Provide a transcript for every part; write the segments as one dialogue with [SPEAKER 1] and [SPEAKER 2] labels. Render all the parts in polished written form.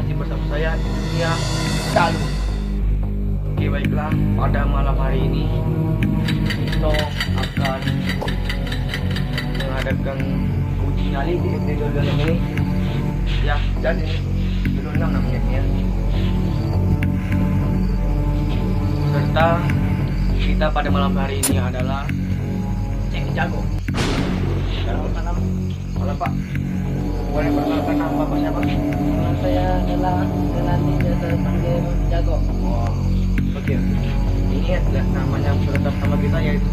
[SPEAKER 1] masih bersama saya Indonesia Dalu. Oke baiklah, pada malam hari ini kita akan mengadakan uji nyali di episode 6 ini. Ya, dan episode 6 namanya ya. Serta kita pada malam hari ini adalah cek jago. Halo Pak, boleh perkenalkan nama Bapak siapa?
[SPEAKER 2] Nama saya adalah Renandi, biasa dipanggil Jago.
[SPEAKER 1] Oh, oke. Ini adalah namanya sudah sama kita yaitu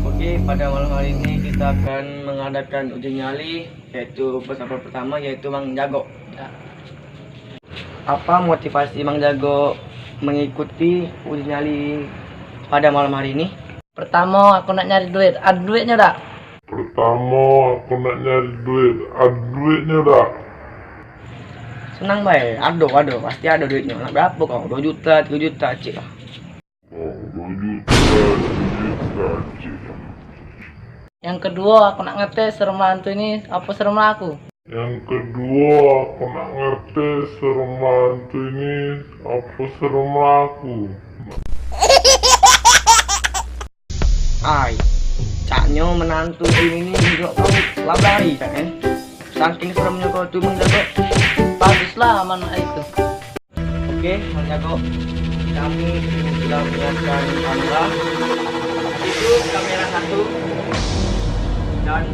[SPEAKER 1] Oke, pada malam hari ini kita akan mengadakan uji nyali yaitu peserta pertama yaitu Mang Jago.
[SPEAKER 2] Ya.
[SPEAKER 1] Apa motivasi Mang Jago mengikuti uji nyali pada malam hari ini?
[SPEAKER 2] Pertama aku nak nyari duit. Ada duitnya tak?
[SPEAKER 3] Pertama aku nak nyari duit, ada duitnya tak?
[SPEAKER 1] Senang baik, ada pasti ada duitnya. Nak berapa kau? 2 juta, 3 juta cik lah.
[SPEAKER 3] Oh, 2 juta, 3 juta, cik.
[SPEAKER 2] Yang kedua aku nak ngetes rumah hantu ini apa serumah aku.
[SPEAKER 3] Yang kedua aku nak ngerti serumah hantu ini apa serumah aku.
[SPEAKER 1] Ay, caknya menantu ini juga kau labari cak saking seremnya kau tuh Mang Jago.
[SPEAKER 2] Baguslah mana itu.
[SPEAKER 1] Oke, Mang Jago, kami sudah menyiapkan kamera. Itu kamera 1 dan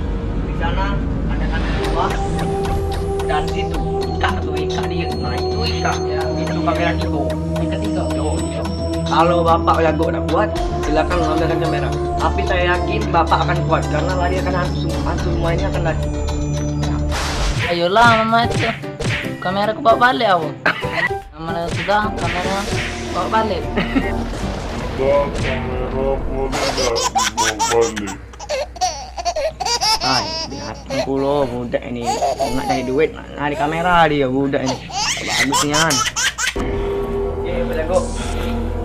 [SPEAKER 1] di sana ada kamera 2 dan situ Ika dia. Nah itu Ika ya, itu kamera 3.
[SPEAKER 2] Yang ketiga.
[SPEAKER 1] Oh, iya. Kalau Bapak Jago nak kuat, silakan mengambilkan kamera. Tapi saya yakin Bapak akan kuat karena lari akan hantu semua ini akan lari.
[SPEAKER 2] Ayolah mama itu. Kamera aku bawa balik aku. Kamera sudah, kamera bawa balik.
[SPEAKER 3] Dah kamera boleh tak dibawa balik?
[SPEAKER 1] Ay, binatang kulo budak ini nak cari duit, nak cari kamera dia budak ini. Bagus nian. Oke, Pak Jago.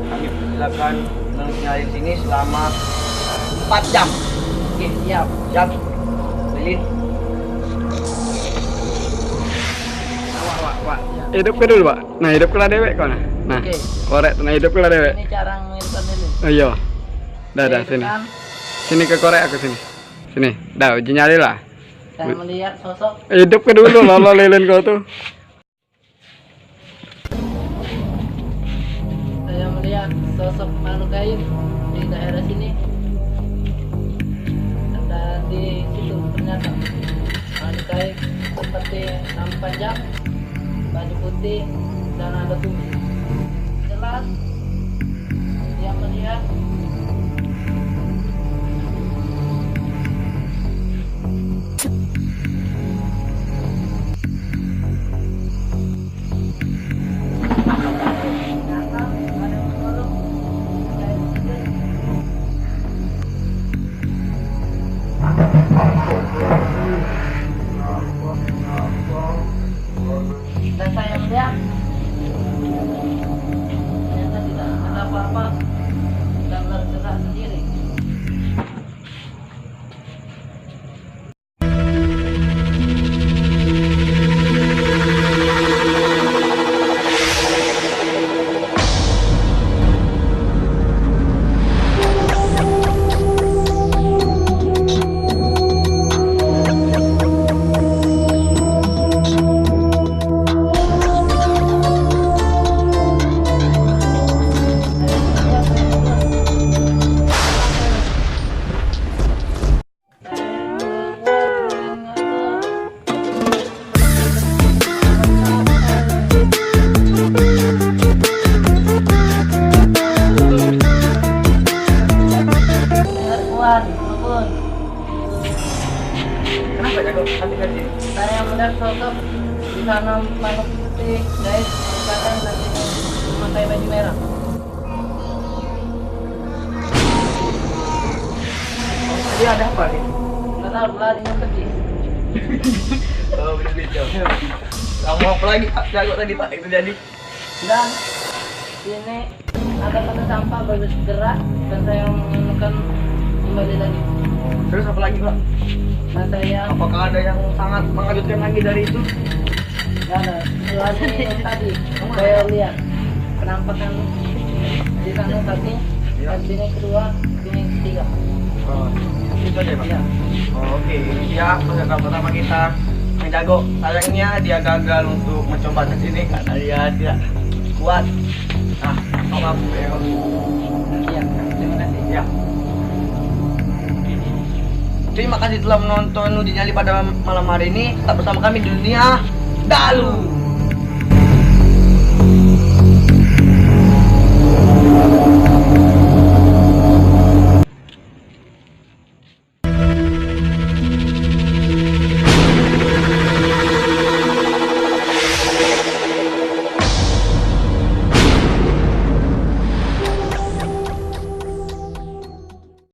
[SPEAKER 1] Kami silakan menginap di sini selama 4 jam.
[SPEAKER 2] Oke, siap.
[SPEAKER 1] Jam. Lilin.
[SPEAKER 4] Pak. Hidup ke dulu, Pak. Nah, hidup kela dewek kau nah. Nah,
[SPEAKER 2] Oke.
[SPEAKER 4] korek nah hidup kela dewek.
[SPEAKER 2] Ini cara menghidupkan dulu.
[SPEAKER 4] Oh iya. Dah sini.
[SPEAKER 2] Hidupkan.
[SPEAKER 4] Sini ke korek aku sini. Sini. Dah uji nyali lah.
[SPEAKER 2] Saya melihat sosok.
[SPEAKER 4] Hidup ke dulu lolo lilin kau tuh.
[SPEAKER 2] Saya melihat sosok makhluk gaib di daerah sini. Ada di situ ternyata makhluk gaib seperti rambut panjang, baju putih, dan ada tubuh. Jelas dia melihat dan saya melihat ternyata tidak ada apa-apa dan bergerak sendiri.
[SPEAKER 1] Kenapa Jago? Hati-hati.
[SPEAKER 2] Saya melihat sosok di sana makhluk putih, gaib, badan dan memakai baju merah.
[SPEAKER 1] Tadi ada apa nih?
[SPEAKER 2] Nggak tahu larinya pergi.
[SPEAKER 1] Oh, begitu. Kamu apa lagi Pak Jago tadi Pak itu jadi?
[SPEAKER 2] Dan sini ada kata sampah baru segera dan saya menemukan kembali lagi.
[SPEAKER 1] Terus apa lagi Pak?
[SPEAKER 2] Dan saya
[SPEAKER 1] Apakah ada yang sangat mengejutkan lagi dari itu?
[SPEAKER 2] nggak ada. Selain yang tadi saya lihat penampakan di sana tadi,
[SPEAKER 1] Ya.
[SPEAKER 2] dan sini kedua, sini ketiga.
[SPEAKER 1] Oh, itu aja Pak?
[SPEAKER 2] Iya.
[SPEAKER 1] Oh, oke, ini dia peserta pertama kita yang jago. Sayangnya dia gagal untuk mencoba tes ini karena dia tidak kuat. Nah, maaf ya.
[SPEAKER 2] Iya, terima kasih.
[SPEAKER 1] Ya. Terima kasih telah menonton uji nyali pada malam hari ini. Tetap bersama kami di dunia Dalu.